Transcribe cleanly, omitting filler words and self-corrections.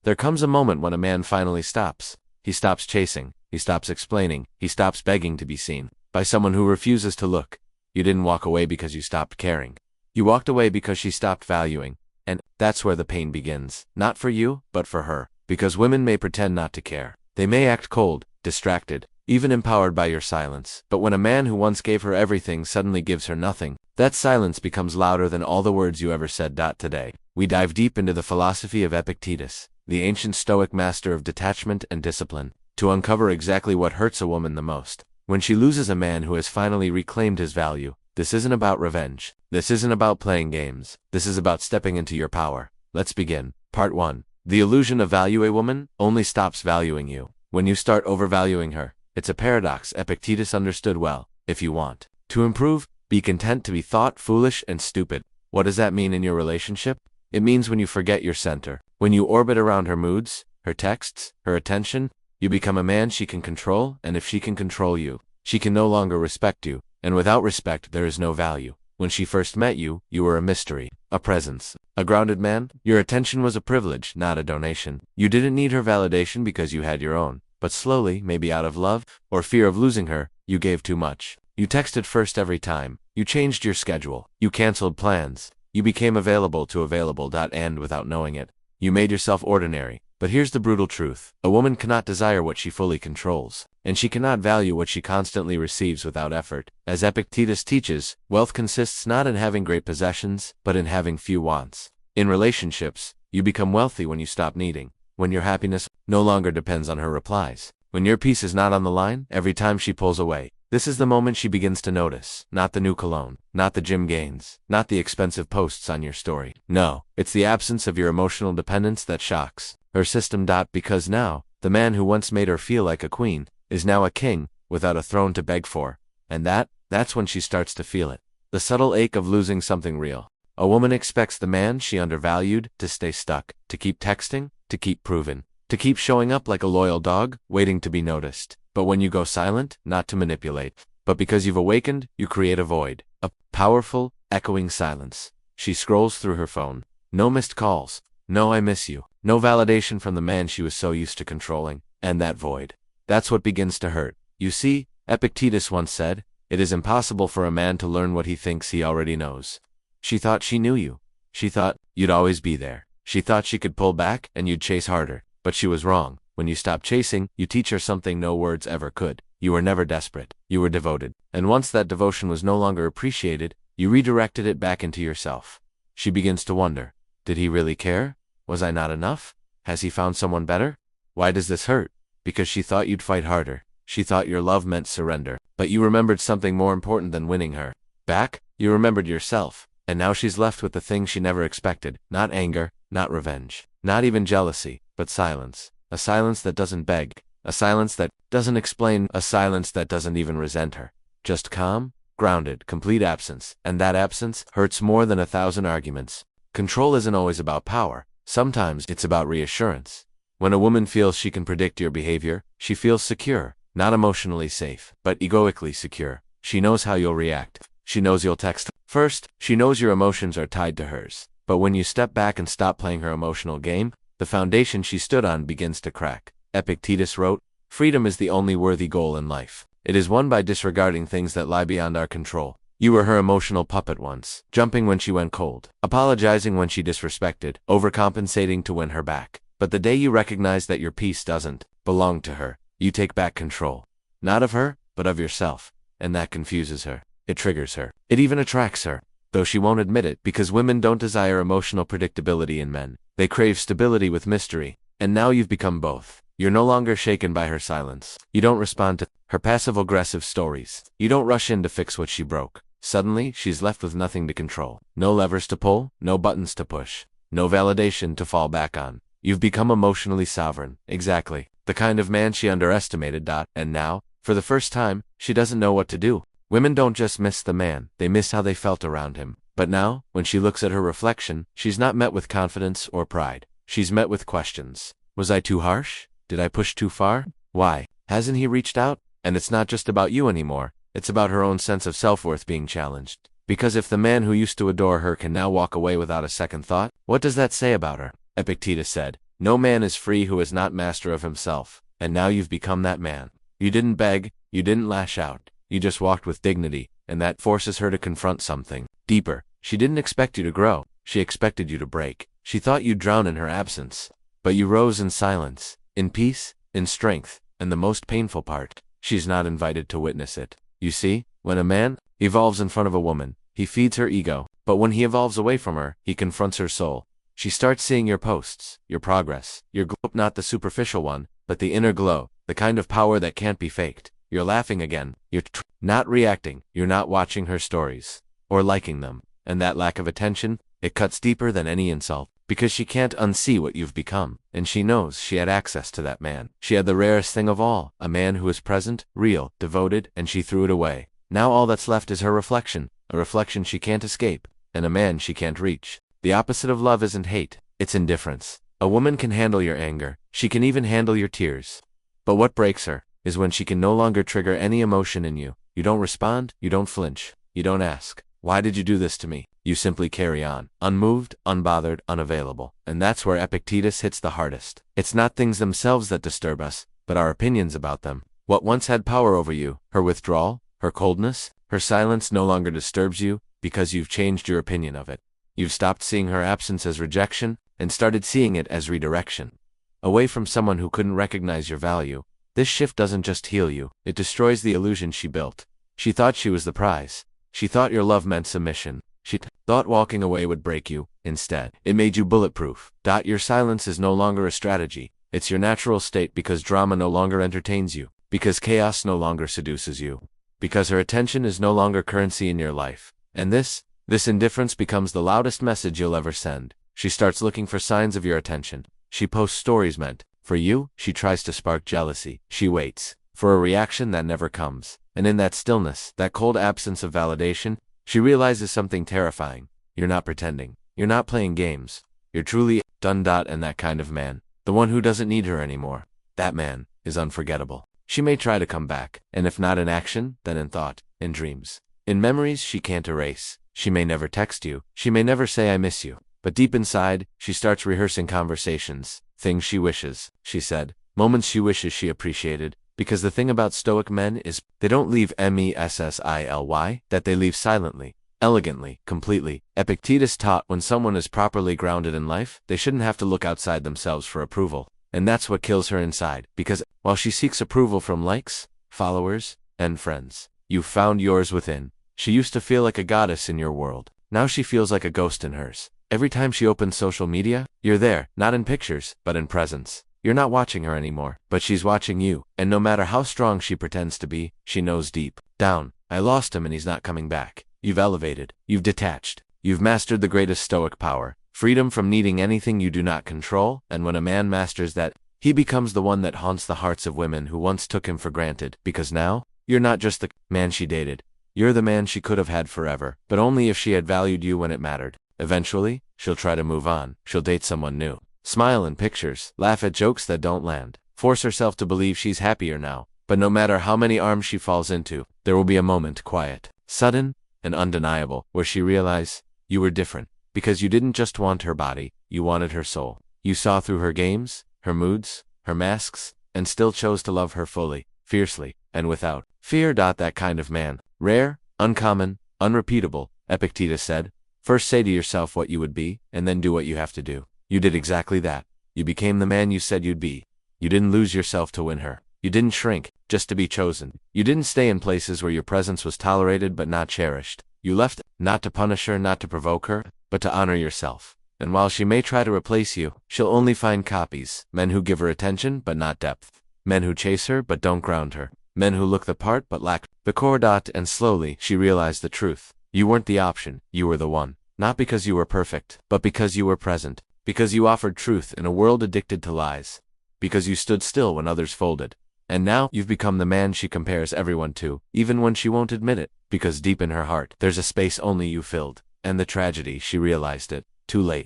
There comes a moment when a man finally stops. He stops chasing. He stops explaining. He stops begging to be seen by someone who refuses to look. You didn't walk away because you stopped caring. You walked away because she stopped valuing. And that's where the pain begins. Not for you, but for her. Because women may pretend not to care. They may act cold, distracted, even empowered by your silence. But when a man who once gave her everything suddenly gives her nothing, that silence becomes louder than all the words you ever said. Today, we dive deep into the philosophy of Epictetus, the ancient Stoic master of detachment and discipline, to uncover exactly what hurts a woman the most. When she loses a man who has finally reclaimed his value, this isn't about revenge. This isn't about playing games. This is about stepping into your power. Let's begin. Part 1. The illusion of value. A woman only stops valuing you when you start overvaluing her. It's a paradox Epictetus understood well. If you want to improve, be content to be thought foolish and stupid. What does that mean in your relationship? It means when you forget your center, when you orbit around her moods, her texts, her attention, you become a man she can control, and if she can control you, she can no longer respect you, and without respect there is no value. When she first met you, you were a mystery, a presence, a grounded man. Your attention was a privilege, not a donation. You didn't need her validation because you had your own. But slowly, maybe out of love, or fear of losing her, you gave too much. You texted first every time. You changed your schedule. You canceled plans. You became available to available. And without knowing it, you made yourself ordinary. But here's the brutal truth. A woman cannot desire what she fully controls, and she cannot value what she constantly receives without effort. As Epictetus teaches, wealth consists not in having great possessions, but in having few wants. In relationships, you become wealthy when you stop needing. When your happiness no longer depends on her replies. When your peace is not on the line every time she pulls away. This is the moment she begins to notice. Not the new cologne, not the gym gains, not the expensive posts on your story. No, it's the absence of your emotional dependence that shocks her system. Because now, the man who once made her feel like a queen is now a king without a throne to beg for. And that's when she starts to feel it. The subtle ache of losing something real. A woman expects the man she undervalued to stay stuck, to keep texting, to keep proving, to keep showing up like a loyal dog, waiting to be noticed. But when you go silent, not to manipulate, but because you've awakened, you create a void, a powerful, echoing silence. She scrolls through her phone. No missed calls, no I miss you, no validation from the man she was so used to controlling, and that void. That's what begins to hurt. You see, Epictetus once said, it is impossible for a man to learn what he thinks he already knows. She thought she knew you. She thought you'd always be there. She thought she could pull back and you'd chase harder. But she was wrong. When you stop chasing, you teach her something no words ever could. You were never desperate. You were devoted. And once that devotion was no longer appreciated, you redirected it back into yourself. She begins to wonder, did he really care? Was I not enough? Has he found someone better? Why does this hurt? Because she thought you'd fight harder. She thought your love meant surrender. But you remembered something more important than winning her back. You remembered yourself. And now she's left with the thing she never expected. Not anger, not revenge, not even jealousy, but silence. A silence that doesn't beg. A silence that doesn't explain. A silence that doesn't even resent her. Just calm, grounded, complete absence. And that absence hurts more than 1,000 arguments. Control isn't always about power. Sometimes it's about reassurance. When a woman feels she can predict your behavior, she feels secure. Not emotionally safe, but egoically secure. She knows how you'll react. She knows you'll text first. She knows your emotions are tied to hers. But when you step back and stop playing her emotional game, the foundation she stood on begins to crack. Epictetus wrote, freedom is the only worthy goal in life. It is won by disregarding things that lie beyond our control. You were her emotional puppet once, jumping when she went cold, apologizing when she disrespected, overcompensating to win her back. But the day you recognize that your peace doesn't belong to her, you take back control. Not of her, but of yourself. And that confuses her. It triggers her. It even attracts her. Though she won't admit it, because women don't desire emotional predictability in men. They crave stability with mystery. And now you've become both. You're no longer shaken by her silence. You don't respond to her passive-aggressive stories. You don't rush in to fix what she broke. Suddenly, she's left with nothing to control. No levers to pull, no buttons to push, no validation to fall back on. You've become emotionally sovereign. Exactly. The kind of man she underestimated. And now, for the first time, she doesn't know what to do. Women don't just miss the man, they miss how they felt around him. But now, when she looks at her reflection, she's not met with confidence or pride. She's met with questions. Was I too harsh? Did I push too far? Why? Hasn't he reached out? And it's not just about you anymore. It's about her own sense of self-worth being challenged. Because if the man who used to adore her can now walk away without a second thought, what does that say about her? Epictetus said, No man is free who is not master of himself, and now you've become that man. You didn't beg, you didn't lash out, you just walked with dignity, and that forces her to confront something deeper. She didn't expect you to grow, she expected you to break. She thought you'd drown in her absence. But you rose in silence, in peace, in strength, and the most painful part, she's not invited to witness it. You see, when a man evolves in front of a woman, he feeds her ego, but when he evolves away from her, he confronts her soul. She starts seeing your posts, your progress, your glow, not the superficial one, but the inner glow, the kind of power that can't be faked. You're laughing again, you're not reacting, you're not watching her stories, or liking them, and that lack of attention, it cuts deeper than any insult, because she can't unsee what you've become, and she knows she had access to that man. She had the rarest thing of all, a man who was present, real, devoted, and she threw it away. Now all that's left is her reflection, a reflection she can't escape, and a man she can't reach. The opposite of love isn't hate, it's indifference. A woman can handle your anger, she can even handle your tears. But what breaks her is when she can no longer trigger any emotion in you. You don't respond, you don't flinch, you don't ask, "Why did you do this to me?" You simply carry on, unmoved, unbothered, unavailable. And that's where Epictetus hits the hardest. It's not things themselves that disturb us, but our opinions about them. What once had power over you, her withdrawal, her coldness, her silence no longer disturbs you because you've changed your opinion of it. You've stopped seeing her absence as rejection and started seeing it as redirection. Away from someone who couldn't recognize your value. This shift doesn't just heal you, it destroys the illusion she built. She thought she was the prize. She thought your love meant submission. She thought walking away would break you. Instead, it made you bulletproof. Your silence is no longer a strategy. It's your natural state because drama no longer entertains you, because chaos no longer seduces you, because her attention is no longer currency in your life. And this indifference becomes the loudest message you'll ever send. She starts looking for signs of your attention. She posts stories meant for you. She tries to spark jealousy. She waits for a reaction that never comes. And in that stillness, that cold absence of validation, she realizes something terrifying. You're not pretending. You're not playing games. You're truly done. And that kind of man, the one who doesn't need her anymore, that man is unforgettable. She may try to come back, and if not in action, then in thought, in dreams, in memories she can't erase. She may never text you. She may never say "I miss you." But deep inside, she starts rehearsing conversations, things she wishes she said, moments she wishes she appreciated. Because the thing about Stoic men is, they don't leave messily, that they leave silently, elegantly, completely. Epictetus taught when someone is properly grounded in life, they shouldn't have to look outside themselves for approval. And that's what kills her inside, because while she seeks approval from likes, followers, and friends, you've found yours within. She used to feel like a goddess in your world. Now she feels like a ghost in hers. Every time she opens social media, you're there, not in pictures, but in presence. You're not watching her anymore, but she's watching you, and no matter how strong she pretends to be, she knows deep down, I lost him and he's not coming back. You've elevated, you've detached, you've mastered the greatest Stoic power, freedom from needing anything you do not control, and when a man masters that, he becomes the one that haunts the hearts of women who once took him for granted, because now, you're not just the man she dated, you're the man she could have had forever, but only if she had valued you when it mattered. Eventually, she'll try to move on, she'll date someone new. Smile in pictures, laugh at jokes that don't land, force herself to believe she's happier now. But no matter how many arms she falls into, there will be a moment, quiet, sudden, and undeniable, where she realizes you were different. Because you didn't just want her body, you wanted her soul. You saw through her games, her moods, her masks, and still chose to love her fully, fiercely, and without fear. That kind of man, rare, uncommon, unrepeatable, Epictetus said. First say to yourself what you would be, and then do what you have to do. You did exactly that. You became the man you said you'd be. You didn't lose yourself to win her. You didn't shrink, just to be chosen. You didn't stay in places where your presence was tolerated but not cherished. You left, not to punish her, not to provoke her, but to honor yourself. And while she may try to replace you, she'll only find copies, men who give her attention but not depth, men who chase her but don't ground her, men who look the part but lack the core. And slowly, she realized the truth. You weren't the option, you were the one. Not because you were perfect, but because you were present. Because you offered truth in a world addicted to lies. Because you stood still when others folded. And now, you've become the man she compares everyone to, even when she won't admit it. Because deep in her heart, there's a space only you filled. And the tragedy, she realized it too late.